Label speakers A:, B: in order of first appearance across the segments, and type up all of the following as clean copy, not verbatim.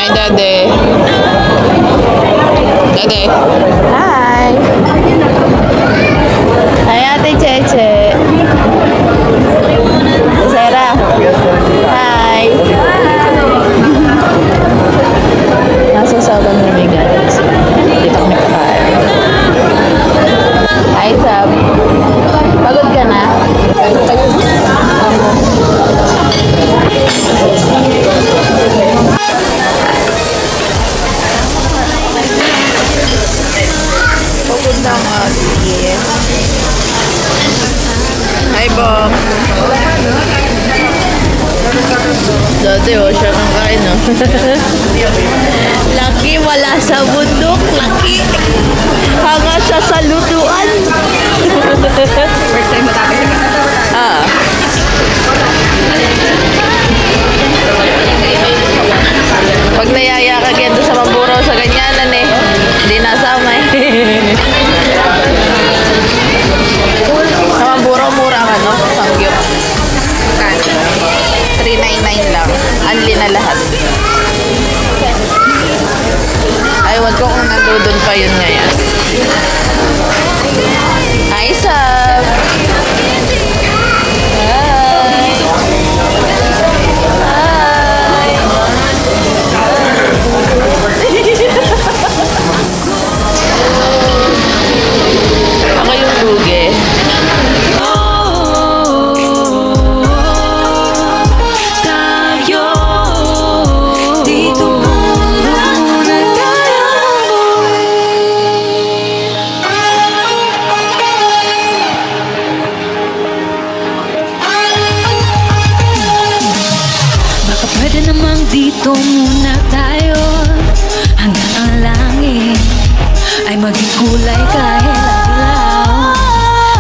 A: Hi, Daddy. Daddy. Hi. Hi, Ate Cheche. Sarah. Hi. Nasa Southern kami, guys. Dito kami kakain. Hi, Sab. Pagod ka na? Pagod na nga. Hi, Bob. Dati, siya kang kain, no? Laki, wala sa bundok. Laki. Hanga siya sa lutuan.
B: First time matapos siya.
A: Pag nayaya ka ganito sa maburaw sa ganyanan eh. Hindi nasama eh. Sa maburaw mura ka, no? Sangyup. 399 lang. Unli na lahat. Aywan ko kung nandudun pa yun ngayon. Hi, Sab! Ako yung lugi.
C: Dito muna tayo hanggang ang langit ay maging kulay kahit ilaw.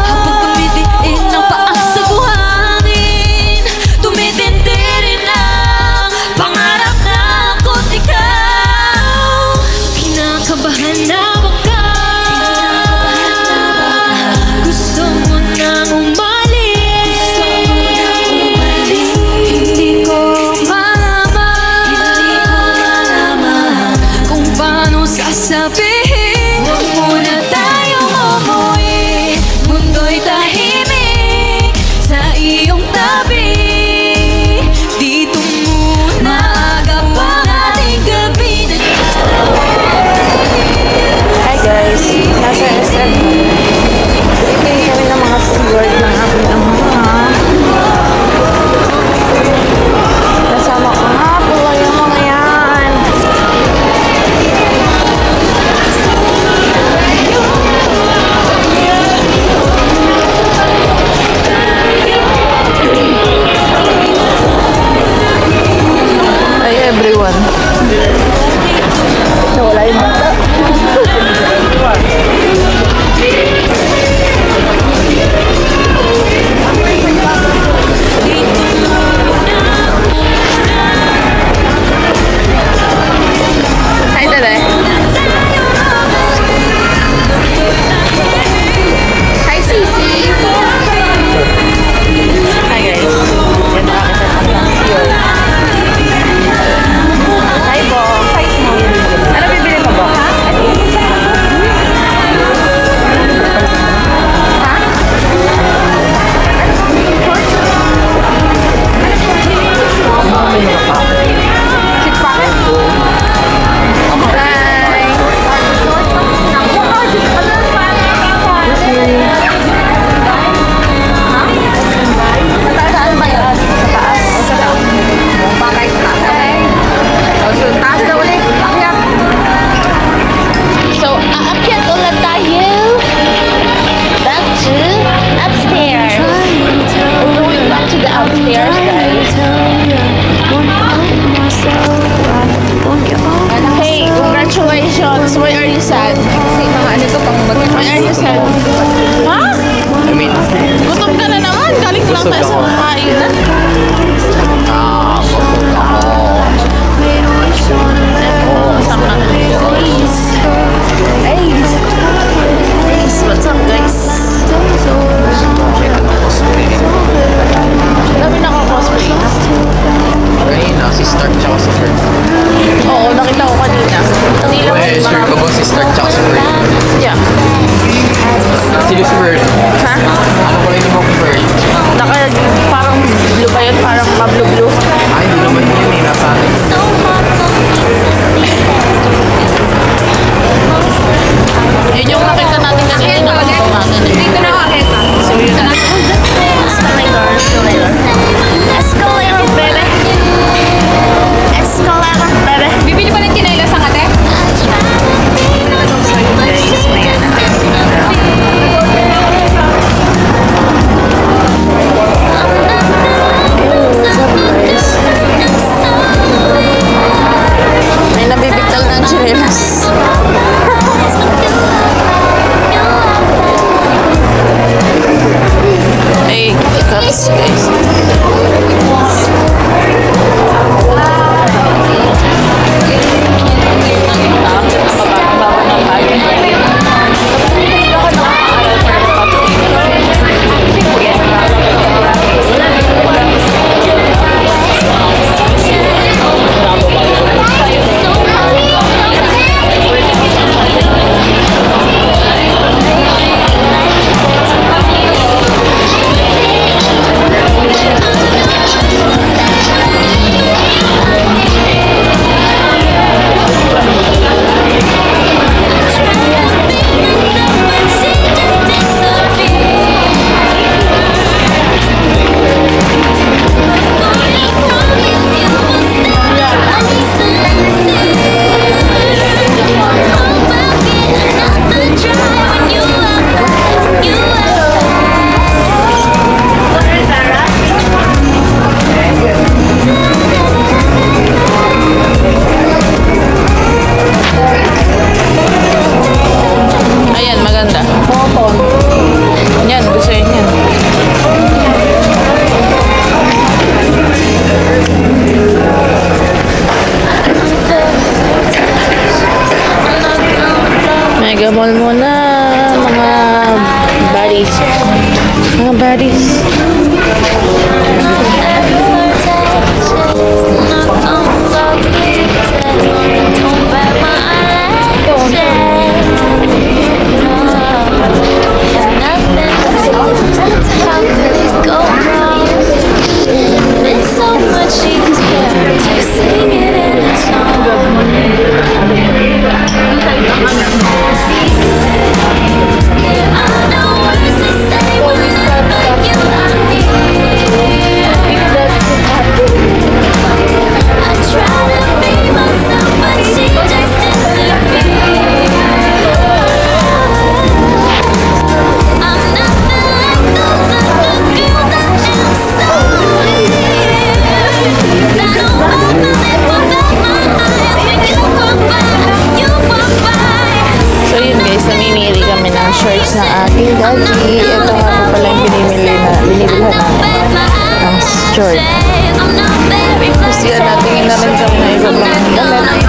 C: Habang tumitiin ang paa sa buhangin, tumitindi rin ang pangarap na ako't ikaw. Kinakabahan na baka gusto mo nang umalis. Hindi ko sabihin, huwag muna tayong umuwi. Mundo'y tahimik sa iyong tabi. Dito muna agap ang ating gabi na.
A: Hi guys, nasa SM. Bibili kami ng mga steward ng aking ama. Kasama ko nga po yung mga yan. Hi everyone. Nawala yung bata. Hi, Dada. Hi, Sisi. Hi, guys. Yan nakakita ng steward. Hi, Bo. Hi, Sisi. Ano bibili mo, Bo? Ha? So, aakyat ulit tayo back to upstairs. We're going back to the upstairs, guys. Hey, congratulations. Why are you sad? Why are you sad? Ha? Gutom ka na naman. Galing lang tayo sa kumain na. What's up, guys? Dami na ako cosplay.
D: Kanina, si Stark tsaka si Kurt.
A: Oo,
D: sino si Bird?
A: Ha?
D: Ano ko lang yung Bird?
A: Parang blue ba yun? Parang Pablo Blue.
D: Ay, hindi naman yun eh. Nasa akin.
A: Yun yung nakita natin kanina na kumagan eh.
B: Dito na kakita.
A: So yun na. Escalator, baby. Escalator, baby.
B: Bibili pa ng chinelas ang ate?
A: Guys, may may nabibigtal ng chinelas. Hey, cups, guys. Ayan, maganda. Yan, gusto yun yan. Mega Mall muna, mga buddies. Mga buddies. So yun guys, namimili kami ng shorts ng aking daddy. Ito nga po pala yung binibilhan namin ng short. Kasi yan, natingin na rin kami na ibang mga damit.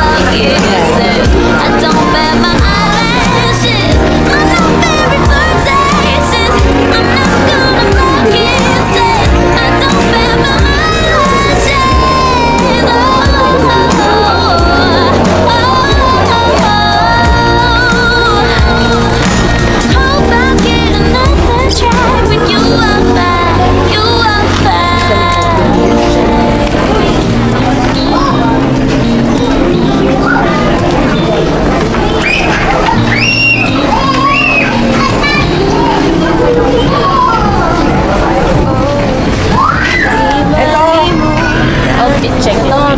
A: Check it out.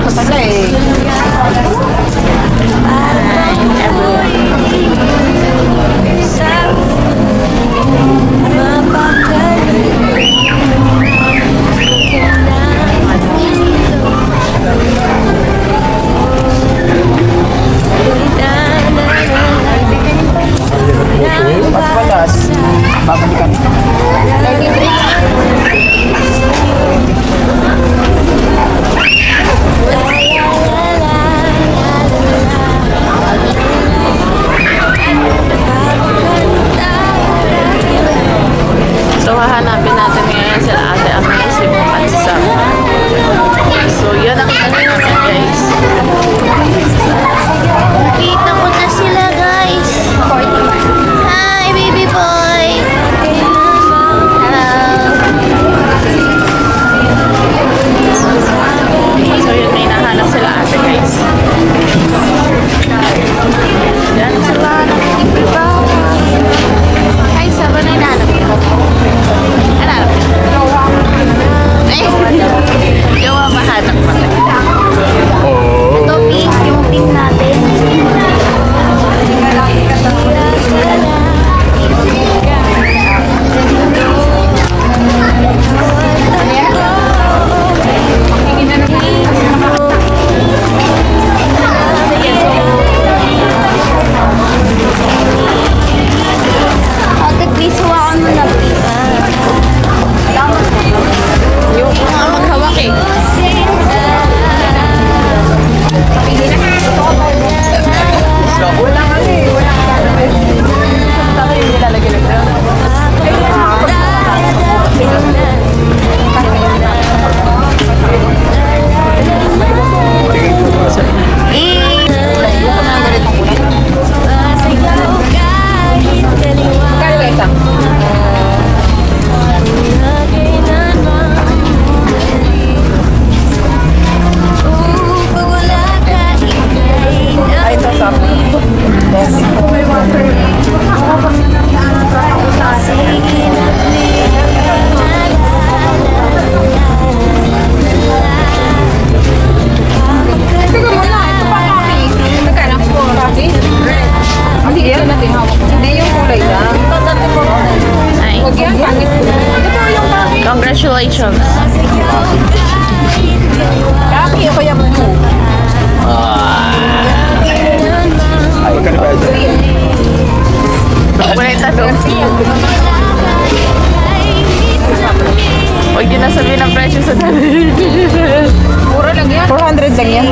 D: Babalikan.
A: So, hahanapin natin ngayon sila Ate Amazing at si Sam. So, yan ang kanina guys.
E: Kita ko na sila guys. Hi baby boy.
A: Congratulations.
B: Kami, ako yung
A: Wala yung tanong. Huwag yun na sabihin ang presyo sa dali.
B: Mura lang yan.
A: 400 lang yan.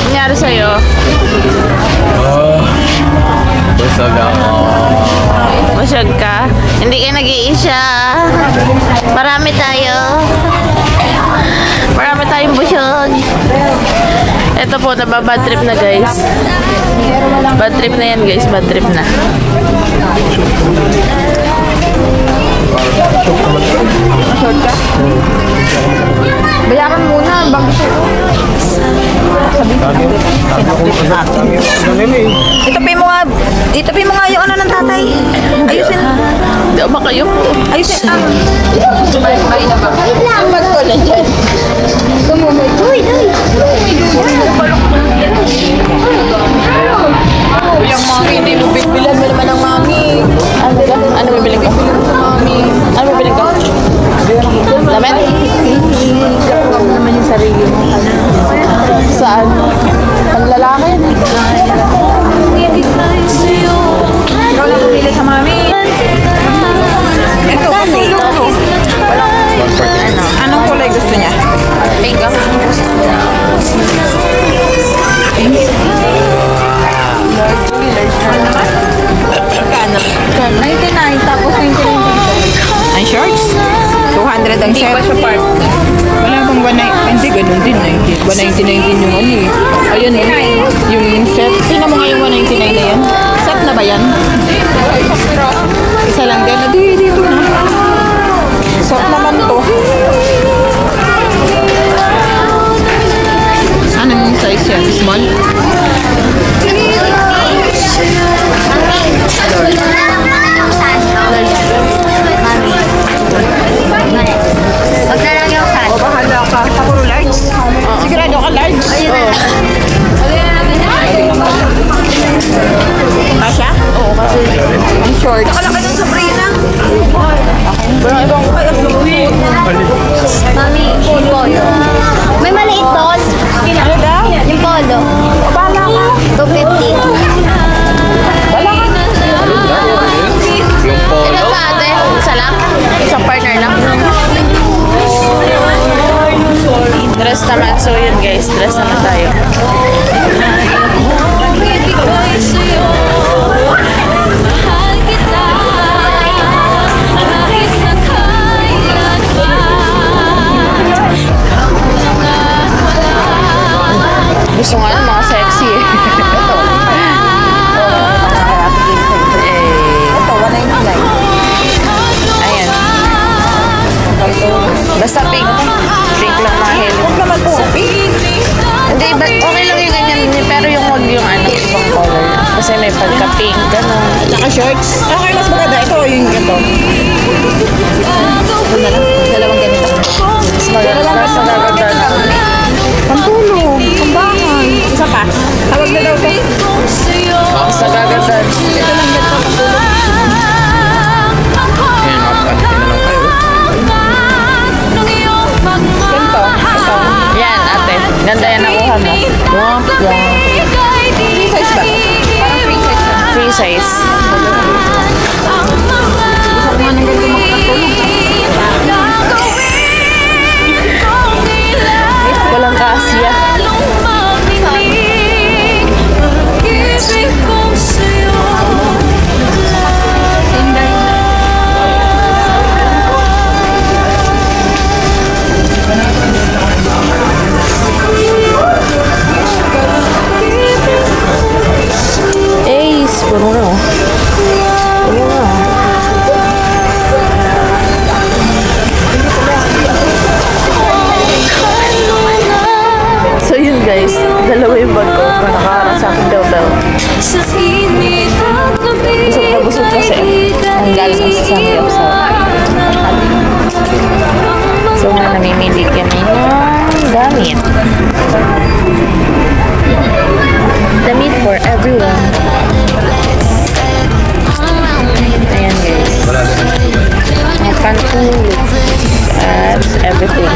A: Nangyari sa'yo?
D: Busog ako.
A: Masyag ka? Hindi ka nag-iisa. Marami tayo. Marami tayong busog. Ito po, nababad trip na guys. Bad trip na yan guys, bad trip na.
B: Short ka? Bayaran muna bago siya. Itapi mo nga yung ano ng tatay. Ayusin.
A: Hindi ako makayok.
B: Ayusin.
A: May na ba? Bag ko na dyan.
B: Yung mami, hindi mo bigbilan mo naman ang mami.
A: Ano bibiling ko? Ano bibiling ko? Lamet?
B: Naman yung sarili mo.
A: Saan? Paglalaki?
B: Ikaw lang pumili sa mami. Ito, anong kulay gusto niya?
A: Pink ako.
B: Kano? 99 tapos 99 ang shorts? 200 ang set. Hindi pa siya part. Wala bang 190? Hindi, ganun din. 199 yung ano eh. Ayun eh. Yung set. Tingnan mo nga yung 199 na yan. Set na ba yan? Isa lang din. Dito na. Set naman to. Anong size yan? Small?
C: Magdala niyo sa
B: O bahala ka. Puro large. Sigurado ka large? Oo. Kasha? Oo, kasi ang short. Nakalaki ng Sabrina. Parang ibang
C: Mami, yung polo. May maliit doon.
B: ano daw?
C: Yung polo.
B: Bahala ka.
C: 250.
D: Yung polo.
A: Ilan ba ate? Isa lang? Isang partner lang? Dress naman. So yun guys, dress naman tayo. Gusto nga ng mga sexy eh.
B: Ito, 199.
A: Ayan. Basta pink. Pink lang mga helo.
B: Huwag naman po. Pink.
A: Hindi, okay lang yung ganyan. Pero yung huwag yung ano, ibang color. Kasi may pagka-pink, gano'n.
B: At saka shorts. Okay, mas maganda. Ito, yung ito. Ito na lang. Dalawang ganito.
A: Mas magaganda.
B: Pantulog. Pambahay. Isa pa. Tawag na daw to.
A: Mas magaganda.
B: Ito lang ganito. Pantulog.
D: Yan, makapansin na lang kayo.
B: Ganito. Ito.
A: Yan, ate. Ganda yan nakuha mo.
B: Wow. Free size ba? Parang free size ba?
A: Free size.
B: Gusto ko nga ng ganito makakatulog.
A: Walang kasya. Ace, puno na. Puno na. So yun guys, dalawa yung bag ko. Nakaharap sa akin daw. Busog na busog kasi kasi nanggaling ang samyap sa so namimili kami ng damit. Damit for everyone. Ayan guys. Mga pantulog. Abs, everything.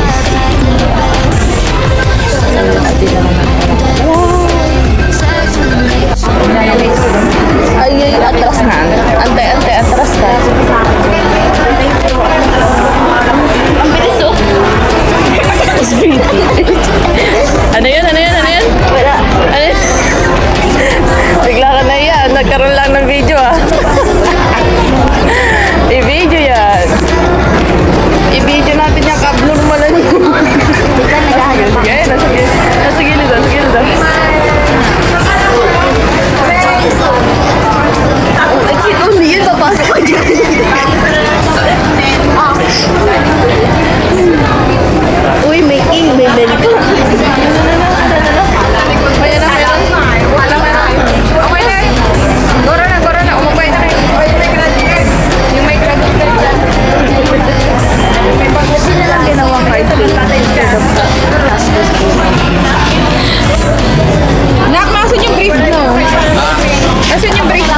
A: Ati naman. Ay, atras na. Ante, atras ka. Ang bilis oh. Ano yun? Wala. Ano yun? Bigla ka na yan. Nagkaroon lang ng video ah. I-video yan. I-video natin yung kablong mo lang yun. Sige, nasa gilid daw. Exit only yun, papasok ko dyan. Uy, may bell ko. Goro na. Umabay na kayo. Yung may crowd. May pag-usin na lang ginawang kahit Nak, nasan yung brief mo? Nasan yung brief mo?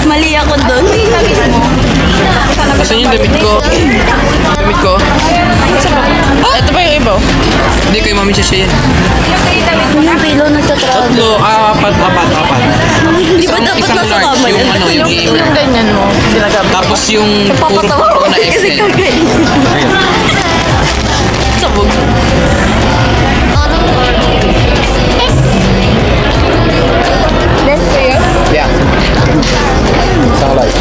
C: Mali ako doon.
D: Asan yung damit ko?
A: Ito ba yung iba?
D: Hindi kayo mami siya yan.
C: Yung pilo nagtatrabaho.
D: 4, 5.
C: Di ba dapat nasa kama yan?
D: Yung gamer.
A: Ganyan mo. Ginagamit.
D: Tapos yung puro na
C: Kasi
D: XL.
C: kagaling.
A: Sabog.
C: That's fair.
D: Yeah. Isang light.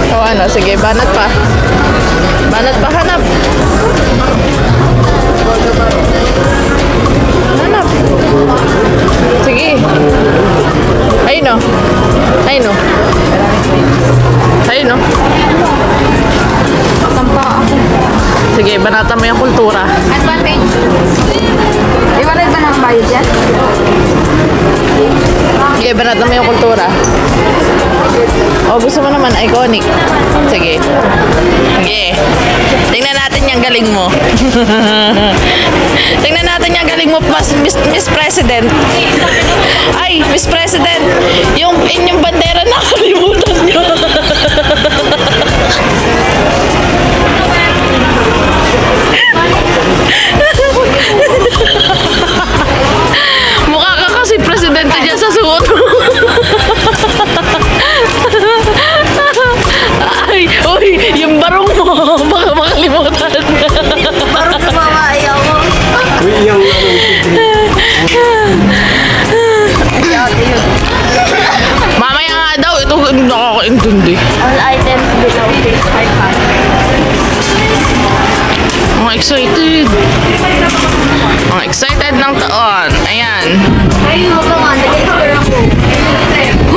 A: O ano, sige, banat pa. Hanap. Sige. Ayun o. Sige, banatan mo yung kultura.
B: Advantage. Iwalay ba ng bayad yan?
A: Sige, banatan mo yung kultura. O, gusto mo naman, iconic. Sige. Tingnan natin yung galing mo. Tingnan natin yung galing mo, Miss President. Ay, Miss President, yung inyong bandera nakalimutan nyo. Mukha ka kasi presidente dyan sa suot mo. Ay, uy, yung barong mo, baka makalimutan.
C: Parang tumawa ayaw mo.
A: Mamaya nga daw, ito nakakaintindi.
C: All items below this hard copy.
A: Mga excited. Mga excited ng taon. Ayan.
C: Ay, mo ka nga. Nag-expert ako.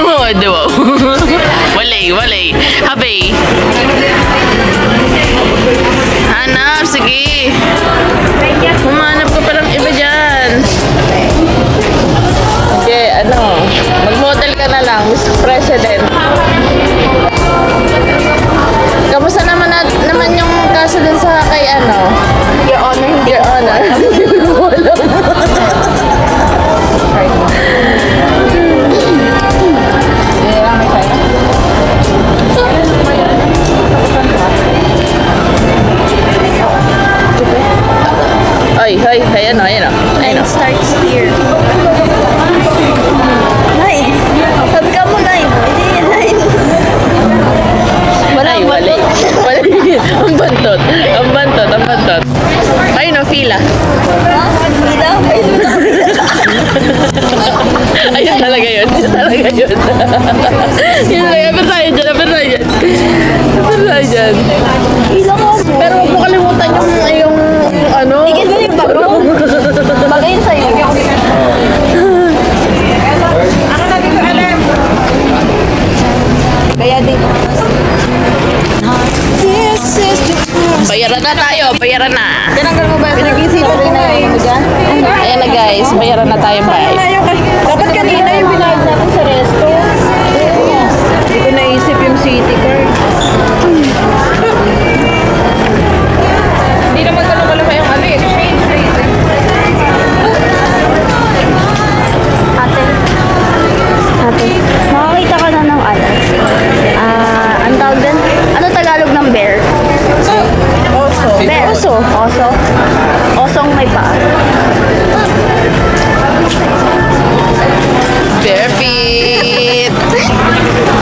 A: Oh, diba? Walay. Habay. Hanap, sige. Humanap ka palang iba dyan. Okay, mag-model ka na lang, Mr. President. Kamusta naman yung kaso dun sa kay Your Honor. Wala mo. Ayan o.
C: Starts here. Nay, sabi ka mo, Nay. Hindi yan, Nay.
A: Wala. Ang bantot. Ayun o, fila.
C: Hindi daw.
A: Ayun talaga yun. Yun talaga. Apir tayo dyan.
C: Ilang ako.
A: Pero huwag mo kalimutan yung
C: Tigil mo yung bago. Bagay yun sa'yo. Kaya din.
A: Bayaran na tayo. Bayaran na.
B: Tinanggal mo ba? Pinag-isipan rin na yung dyan?
A: Ayan na guys, bayaran na tayo ba?
B: Dapat kanina yung binayad natin sa resto. Hindi ko naisip yung city card. Hindi naman kaluma-luma yung ano eh. Change rate eh.
C: Ate, makakita ka na ng ano? Ang tawag din? Ano Tagalog ng bear?
B: Oso.
C: Bear. Oso. Oso. Osong may paa.
A: Bare feet!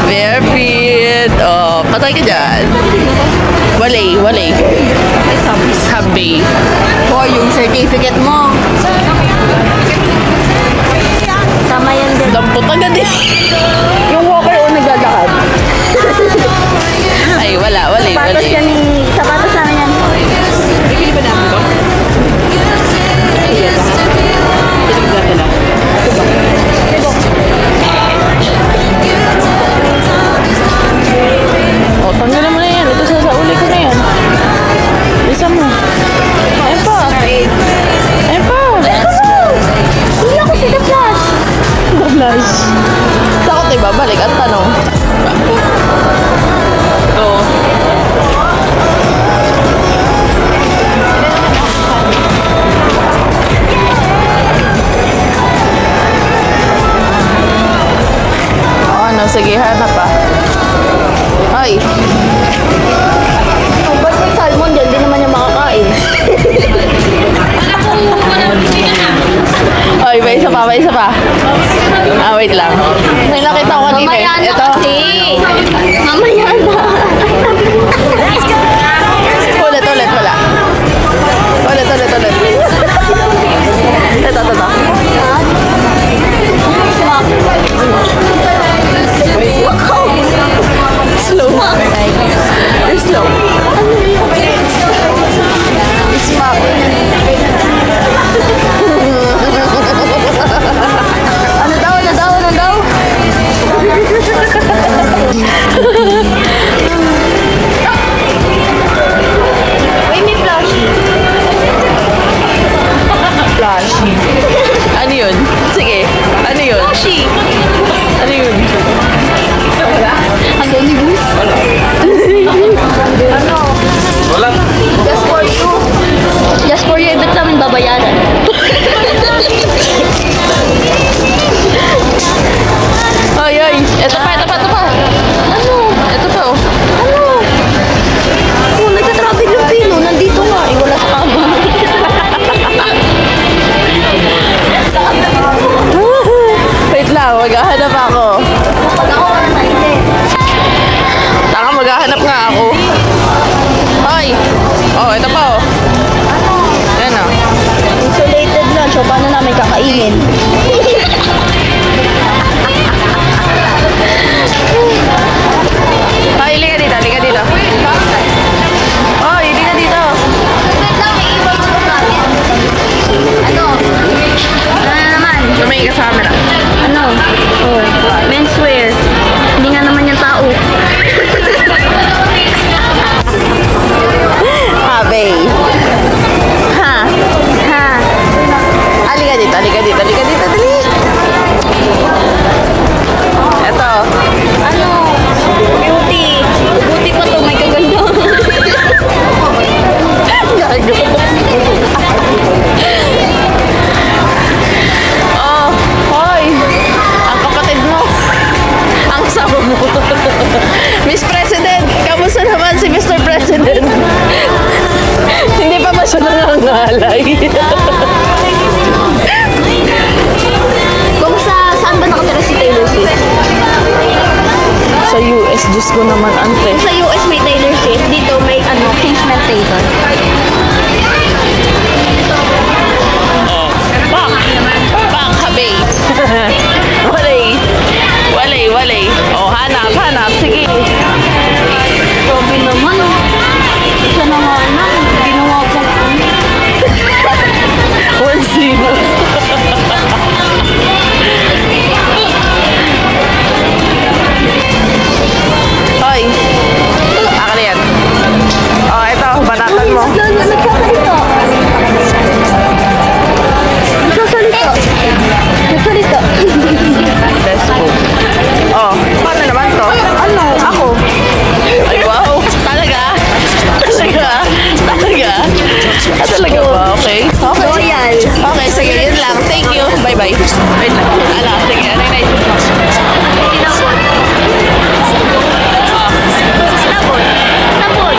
A: Bare feet! Oh, patay ka dyan. Walay, walay. Sabi.
B: Hoy, yung certificate mo.
C: Tama yan din.
A: Dampot agad eh.
B: Yung walker o naglalakad.
A: Ay, wala, walay,
C: Sapatos
A: walay.
C: yan ni... Sapatos namin yan.
B: Bibili ba namin ba?
A: Oh, tanggalin mo na yan. Ito sa uli ko na yan. Isa mo. Ayan pa. Ayan pa.
C: Hindi ako si The Flash.
A: Flash. Takot na ibabalik. Ang tanong. Ito. Oh, ano? Sige, hanap pa. Ay.
C: Oh, ba't may salmon dyan? Hindi naman niya makakain.
A: Ay, may isa pa, may isa pa. Ah, wait lang. May nakita ko kanina.
C: Mamaya na
A: Ito.
C: kasi. Mamaya na.
A: Ulit, ulit, wala. Ulit, ulit, ulit. Ito, ito, ito. Slow. Slow. Smack.
C: Ano daw? Ano daw? Ano daw? Uy, may plushie.
A: Flash. Ano yun? Sige. Ano yun?
C: Plushie.
A: Ano yun?
C: Ang gani bus. Ano?
D: Wala.
C: Just for you. Just for you. Ba't namin babayaran?
A: Ay, ay. Ito pa, ito pa, ito pa.
C: Ano?
A: Ito pa, oh.
C: Ano? Oh, nagka-traffic yung pilo. Nandito nga. Eh, wala sa kama.
A: Wait lang, maghahanap ako.
C: Pag ako wala na hindi.
A: Taka, maghahanap nga ako. Ay! Oh, ito pa, oh. Ayan, oh.
C: Insulated lunch. O, paano namin kakainin?
A: Ay, liga dito, liga dito. Oh, liga dito.
C: Wait lang, may iwan mo namin. Ano? Ano na naman?
A: Lumay ka sa camera.
C: Ano? Oh, menswear. Hindi nga naman yung tao.
A: Habe. Ha?
C: Ha?
A: Liga dito, liga dito, liga dito, dali. Ito.
C: Ano? Beauty. Beauty pa to. May kaganda.
A: Gago. Oh, hoy. Ang kapatid mo. Ang kasama mo. Miss President, kamusta naman si Mr. President? Hindi pa ba siya nangangalay?
C: Kung saan ba nakatira si Taylor Swift?
A: Sa US, Diyos ko naman, ante.
C: Sa US may Taylor Swift. Dito may ano, Kingsman Taylor.
A: Bak! Bak, habe. Walay. Walay, walay. Oh, hanap, hanap. Sige.
C: Grabe naman oh. Isa na nga na. Ginawa pang
A: One zero. Hoy. Akin na yan. Oh, ito. Banatan mo. Talaga ba? Okay. Okay.
C: Loyal.
A: Okay, sige, yun lang. Thank you. Bye-bye. Wait lang. Ala, sige. Ano yung naisip mo?
C: Sinabot. Sinabot. Sinabot.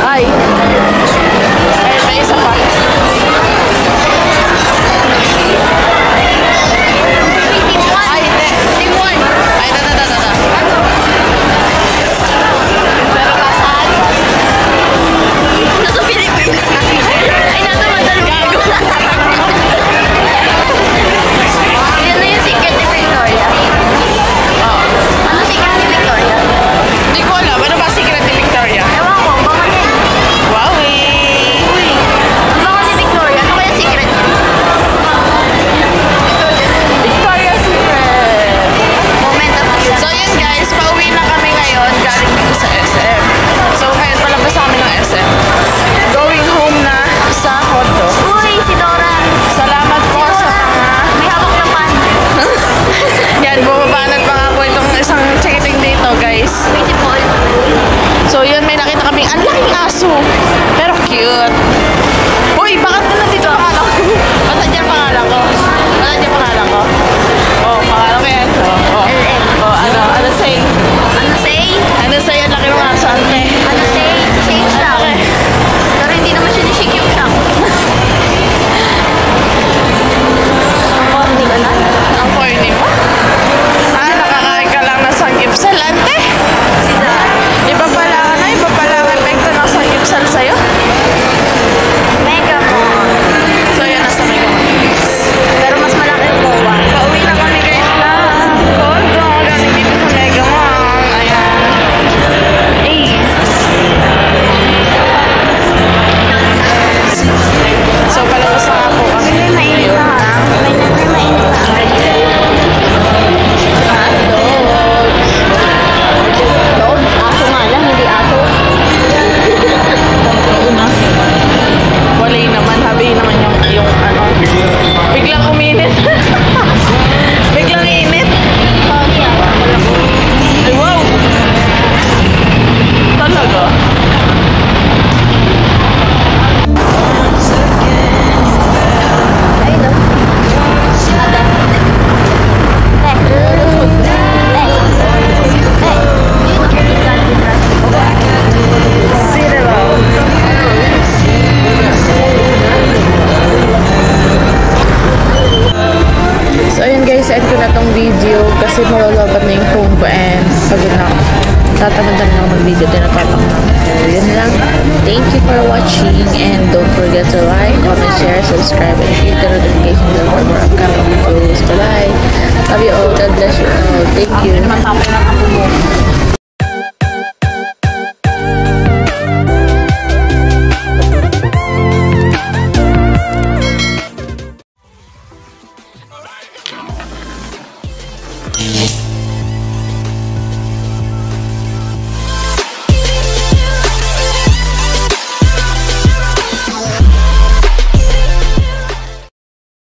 A: Ay. Ay, may isa pa. Ay, hindi.
C: Team 1.
A: Ay, da.
C: Ano?
A: Pero nasaan?
C: Nasa Philippines. Ay, nasa Mandaluyong. Yan na yung secret ni Victoria. Ano secret ni Victoria?
A: Hindi ko alam. Ano ba secret ni Victoria?
C: Ewan ko, baka din.
A: Wow,
C: Uy, ang baka ni Victoria. Ano kaya secret?
A: Victoria's Secret.
C: Moment of truth.
A: So yun guys, pauwi na kami ngayon galing dito sa SM. So ngayon palabas namin ng SM. Going home na sa Koto.
C: Uy, si Dora.
A: Salamat po sa mga...
C: May hawak ng pan.
A: Yan, bumabanat pa nga po itong isang chikiting dito guys.
C: May si Paul.
A: So yun, may nakita kaming ang laking aso. Pero cute. Uy, bakit na nandito ang pangalan ko? Ba't nandiyan pangalan ko? Ba't nandiyan pangalan ko? Oh, pangalan ko yan.
C: LM.
A: Oh, ano say?
C: Ano say?
A: Ano say? Ang laki ng aso, ante.
C: Ano say? Shake lang.
A: Okay.
C: Pero hindi naman siya ni-shake yung shock. Oh, hindi ka na?
A: Ang corny mo? Nakakain ka lang ng sanggipsal, ante.
C: Si Dora.
A: Iba pala ang epekto ng sanggipsal sa'yo.
C: Mega mo.
A: So yan, nasa Mega Mall.
C: Pero mas malaki yung bowa.
A: Pauwi na kami guys na Kondo. Galing dito sa Mega Mall. Ayan. So palabas na nga po kami.
C: May mainit na nga. May mainit na. Dogs. Aso nga lang, hindi aso.
A: Walay naman, habi naman yung ano. Biglang uminit. Biglang init.
C: Sorry ah.
A: Ay, wow. Talaga.
C: Ayun o. Ada.
A: So ayun guys, end ko na tong video kasi malalabat na yung phone ko and pagod na ako. Tatamad na ako mag-video, tinatapak na ako. So yun lang. Thank you for watching and don't forget to like, comment, share, subscribe, and hit the notification bell for more upcoming videos. Bye-bye. Love you all. God bless you all. Thank you.